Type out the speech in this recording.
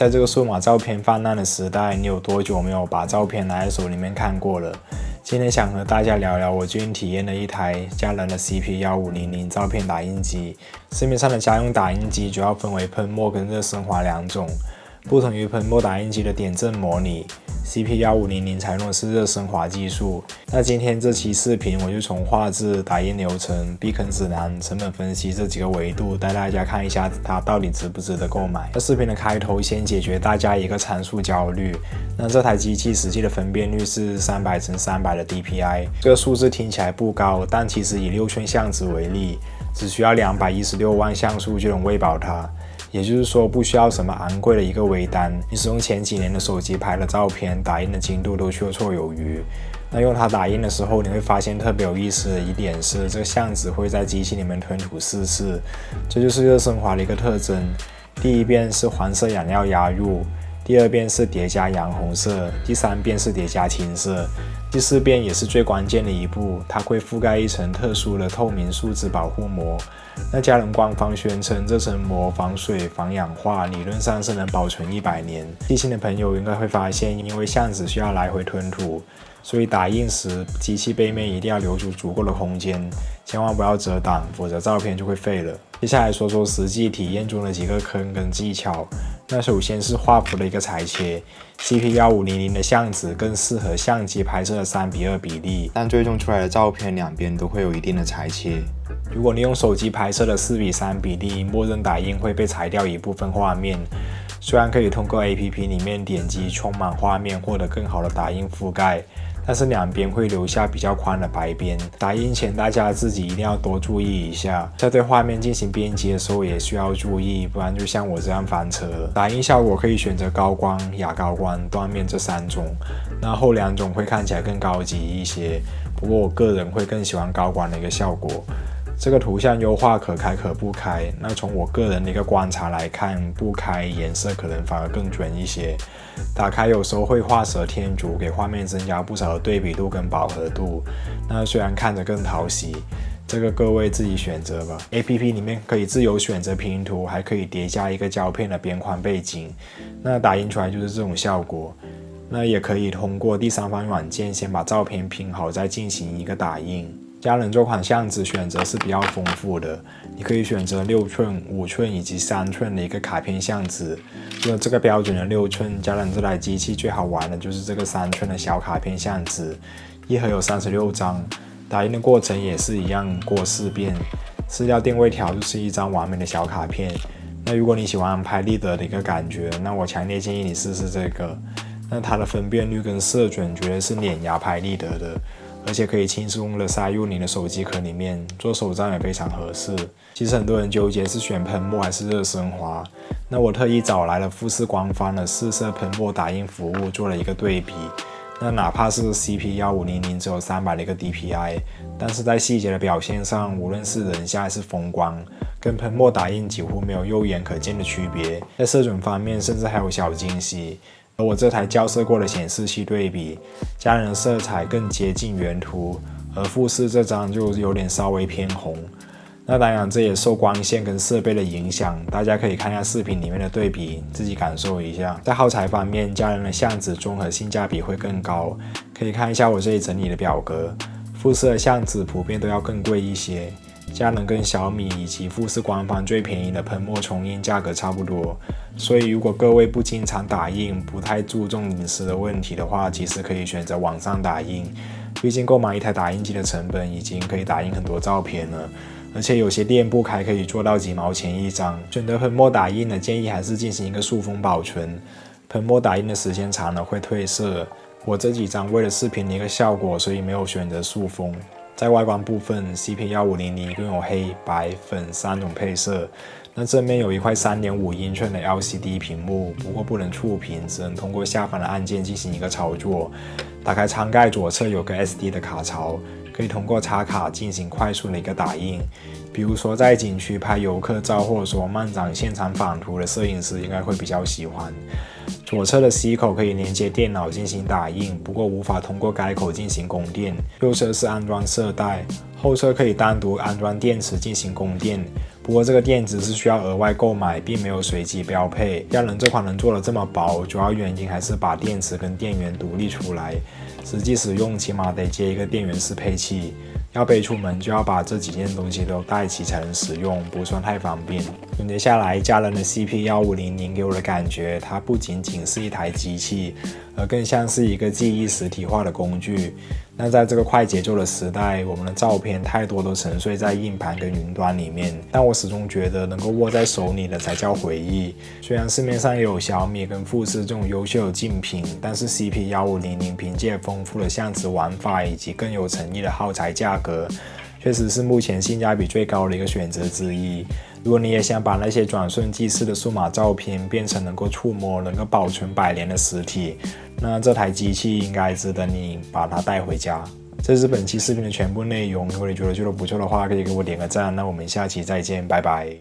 在这个数码照片泛滥的时代，你有多久没有把照片拿在手里面看过了？今天想和大家聊聊我最近体验的一台佳能的 CP1500照片打印机。市面上的家用打印机主要分为喷墨跟热升华两种。不同于喷墨打印机的点阵模拟 ，CP1500采用的是热升华技术。那今天这期视频我就从画质、打印流程、避坑指南、成本分析这几个维度带大家看一下它到底值不值得购买。在视频的开头先解决大家一个参数焦虑，那这台机器实际的分辨率是300×300的 DPI， 这个数字听起来不高，但其实以6寸相纸为例，只需要216万像素就能喂饱它。也就是说，不需要什么昂贵的一个微单，你使用前几年的手机拍的照片，打印的精度都绰绰有余。那用它打印的时候，你会发现特别有意思的一点是，这个相纸会在机器里面吞吐4次，这就是热升华的一个特征。第一遍是黄色染料压入，第二遍是叠加洋红色，第三遍是叠加青色，第4遍也是最关键的一步，它会覆盖一层特殊的透明树脂保护膜。那佳能官方宣称这层膜防水、防氧化，理论上是能保存100年。细心的朋友应该会发现，因为相纸需要来回吞吐，所以打印时机器背面一定要留出足够的空间，千万不要遮挡，否则照片就会废了。接下来说说实际体验中的几个坑跟技巧。那首先是画幅的一个裁切 ，CP1500的相纸更适合相机拍摄的3:2比例，但最终出来的照片两边都会有一定的裁切。如果你用手机拍摄的4:3比例，默认打印会被裁掉一部分画面。虽然可以通过 APP 里面点击充满画面获得更好的打印覆盖，但是两边会留下比较宽的白边。打印前大家自己一定要多注意一下，在对画面进行编辑的时候也需要注意，不然就像我这样翻车了。打印效果可以选择高光、亚高光、断面这3种，那后2种会看起来更高级一些，不过我个人会更喜欢高光的一个效果。这个图像优化可开可不开，那从我个人的一个观察来看，不开颜色可能反而更准一些。打开有时候会画蛇添足，给画面增加不少的对比度跟饱和度，那虽然看着更讨喜，这个各位自己选择吧。APP 里面可以自由选择拼图，还可以叠加一个胶片的边框背景，那打印出来就是这种效果。那也可以通过第三方软件先把照片拼好，再进行一个打印。佳能这款相纸选择是比较丰富的，你可以选择6寸、5寸以及3寸的一个卡片相纸。除了这个标准的6寸，佳能这台机器最好玩的就是这个3寸的小卡片相纸，一盒有36张，打印的过程也是一样过4遍，饲料定位条就是一张完美的小卡片。那如果你喜欢拍立得的一个感觉，那我强烈建议你试试这个。那它的分辨率跟色准绝对是碾压拍立得的。而且可以轻松的塞入你的手机壳里面，做手账也非常合适。其实很多人纠结是选喷墨还是热升华，那我特意找来了富士官方的4色喷墨打印服务做了一个对比。那哪怕是 CP1500只有300的一个 DPI， 但是在细节的表现上，无论是人像还是风光，跟喷墨打印几乎没有肉眼可见的区别。在色准方面，甚至还有小惊喜。和我这台校色过的显示器对比，佳能的色彩更接近原图，而富士这张就有点稍微偏红。那当然这也受光线跟设备的影响，大家可以看一下视频里面的对比，自己感受一下。在耗材方面，佳能的相纸综合性价比会更高，可以看一下我这里整理的表格。富士的相纸普遍都要更贵一些。佳能跟小米以及富士官方最便宜的喷墨冲印价格差不多，所以如果各位不经常打印，不太注重隐私的问题的话，其实可以选择网上打印。毕竟购买一台打印机的成本已经可以打印很多照片了，而且有些店铺还可以做到几毛钱一张。选择喷墨打印的建议还是进行一个塑封保存，喷墨打印的时间长了会褪色。我这几张为了视频的一个效果，所以没有选择塑封。在外观部分 ，CP1500共有黑、白、粉3种配色。那正面有一块3.5英寸的 LCD 屏幕，不过不能触屏，只能通过下方的按键进行一个操作。打开舱盖左侧有个 SD 的卡槽，可以通过插卡进行快速的一个打印。比如说在景区拍游客照，或者说漫展现场仿图的摄影师应该会比较喜欢。左侧的 C 口可以连接电脑进行打印，不过无法通过该口进行供电。右侧是安装色带，后侧可以单独安装电池进行供电，不不过这个电池是需要额外购买，并没有随机标配。佳能这款能做得这么薄，主要原因还是把电池跟电源独立出来，实际使用起码得接一个电源适配器。要背出门就要把这几件东西都带齐才能使用，不算太方便。总结下来，佳能的 CP1500给我的感觉，它不仅仅是一台机器，而更像是一个记忆实体化的工具。那在这个快节奏的时代，我们的照片太多都沉睡在硬盘跟云端里面，但我始终觉得能够握在手里的才叫回忆。虽然市面上也有小米跟富士这种优秀的竞品，但是 CP1500凭借丰富的相纸玩法以及更有诚意的耗材价格，确实是目前性价比最高的一个选择之一。如果你也想把那些转瞬即逝的数码照片变成能够触摸、能够保存100年的实体，那这台机器应该值得你把它带回家。这是本期视频的全部内容，如果你觉得不错的话，可以给我点个赞。那我们下期再见，拜拜。